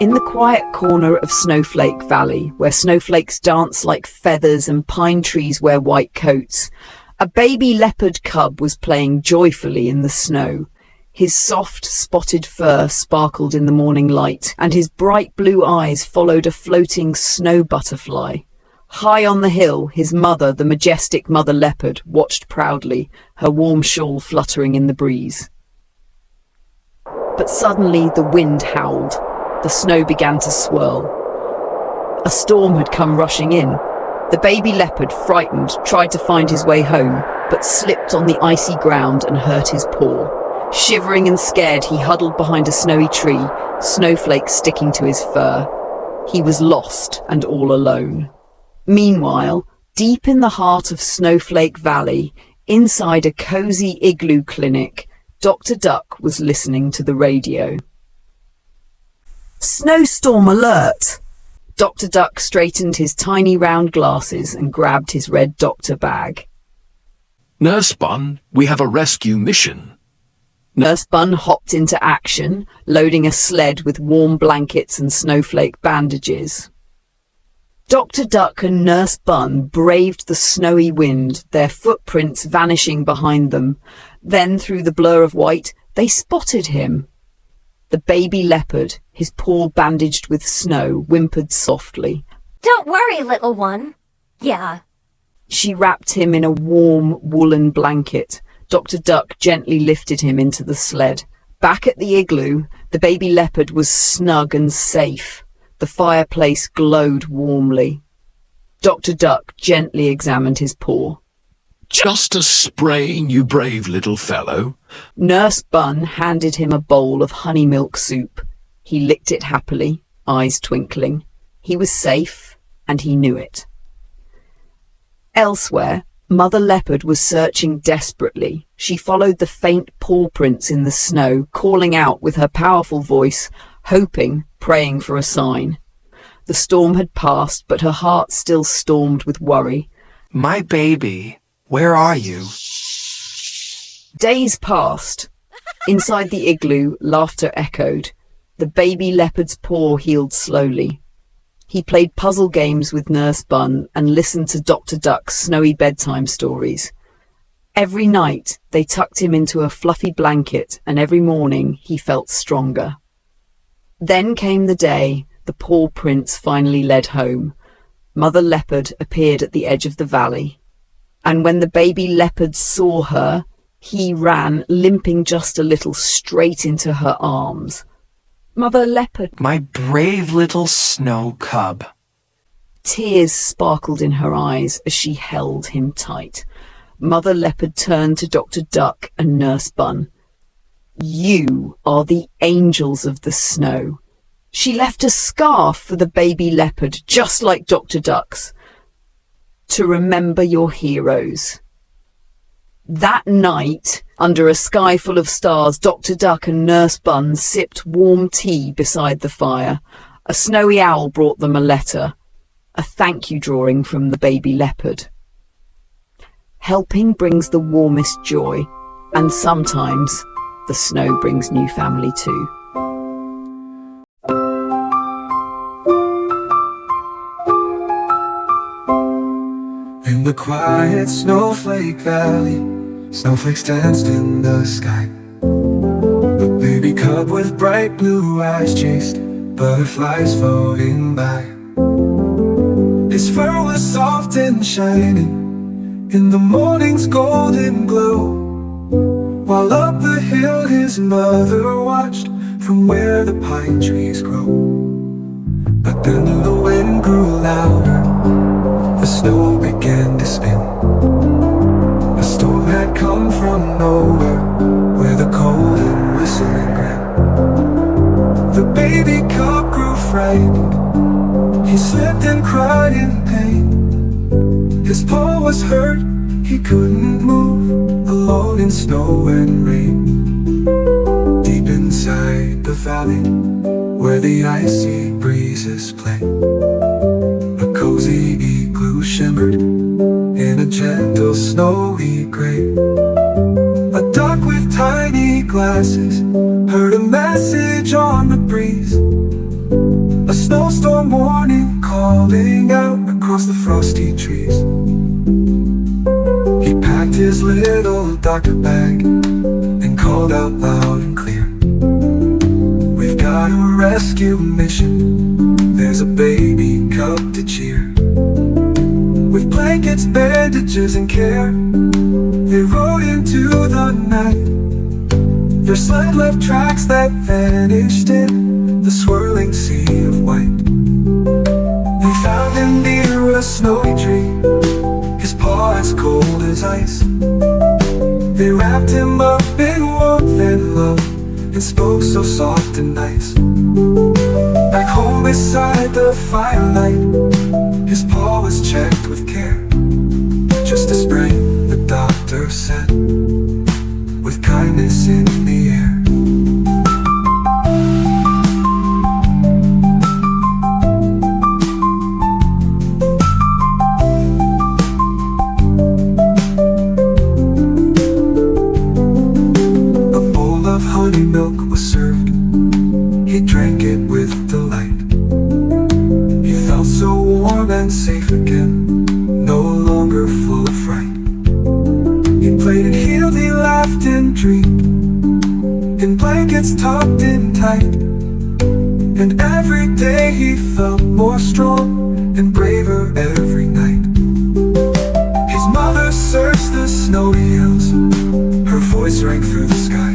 In the quiet corner of Snowflake Valley, where snowflakes dance like feathers and pine trees wear white coats, a baby leopard cub was playing joyfully in the snow. His soft, spotted fur sparkled in the morning light, and his bright blue eyes followed a floating snow butterfly. High on the hill, his mother, the majestic mother leopard, watched proudly, her warm shawl fluttering in the breeze. But suddenly the wind howled. The snow began to swirl. A storm had come rushing in. The baby leopard, frightened, tried to find his way home, but slipped on the icy ground and hurt his paw. Shivering and scared, he huddled behind a snowy tree, snowflakes sticking to his fur. He was lost and all alone. Meanwhile, deep in the heart of Snowflake Valley, inside a cozy igloo clinic, Dr. Duck was listening to the radio. Snowstorm alert! Dr. Duck straightened his tiny round glasses and grabbed his red doctor bag. Nurse Bunn, we have a rescue mission. Nurse Bunn hopped into action, loading a sled with warm blankets and snowflake bandages. Dr. Duck and Nurse Bunn braved the snowy wind, their footprints vanishing behind them. Then, through the blur of white, they spotted him. The baby leopard, his paw bandaged with snow, whimpered softly. "Don't worry, little one." "Yeah." She wrapped him in a warm woolen blanket. Dr. Duck gently lifted him into the sled. Back at the igloo, the baby leopard was snug and safe. The fireplace glowed warmly. Dr. Duck gently examined his paw. Just a sprain, you brave little fellow. Nurse Bunn handed him a bowl of honey milk soup. He licked it happily, eyes twinkling. He was safe, and he knew it. Elsewhere, Mother Leopard was searching desperately. She followed the faint paw prints in the snow, calling out with her powerful voice, hoping, praying for a sign. The storm had passed, but her heart still stormed with worry. My baby, where are you? Days passed. Inside the igloo, laughter echoed. The baby leopard's paw healed slowly. He played puzzle games with Nurse Bunn and listened to Dr. Duck's snowy bedtime stories. Every night, they tucked him into a fluffy blanket, and every morning he felt stronger. Then came the day the paw prints finally led home. Mother Leopard appeared at the edge of the valley. And when the baby leopard saw her, he ran, limping just a little, straight into her arms. Mother Leopard. My brave little snow cub. Tears sparkled in her eyes as she held him tight. Mother Leopard turned to Dr. Duck and Nurse Bunn. You are the angels of the snow. She left a scarf for the baby leopard, just like Dr. Duck's, to remember your heroes. That night, under a sky full of stars, Dr. Duck and Nurse Bunn sipped warm tea beside the fire. A snowy owl brought them a letter, a thank you drawing from the baby leopard. Helping brings the warmest joy, and sometimes the snow brings new family too. In the quiet Snowflake Valley, snowflakes danced in the sky. The baby cub with bright blue eyes chased butterflies floating by. His fur was soft and shining in the morning's golden glow, while up the hill his mother watched from where the pine trees grow. But then the wind grew louder, the snow began to spin. A storm had come from nowhere, where the cold and whistling grin. The baby cub grew frightened, he slipped and cried in pain. His paw was hurt, he couldn't move, alone in snow and rain. Deep inside the valley, where the icy breezes play, a cozy igloo shimmered in a gentle snowy gray. A duck with tiny glasses heard a message on the breeze. snowstorm warning calling out across the frosty trees. He packed his little doctor bag and called out loud and clear, "We've got a rescue mission, there's a baby cub to cheer." With blankets, bandages, and care, they rode into the night. Their sled left tracks that vanished in the swirling sea of white. They found him near a snowy tree, his paw as cold as ice. They wrapped him up in warmth and love and spoke so soft and nice. Back home beside the firelight, his paw was checked with care. Just a sprain, the doctor said, with kindness in the air. A bowl of honey milk was served. He drank it with delight. He felt so warm and safe again, no longer full of fright. He played and healed, he laughed and dreamed, in blankets tucked in tight. And every day he felt more strong and braver every night. His mother searched the snowy hills, her voice rang through the sky.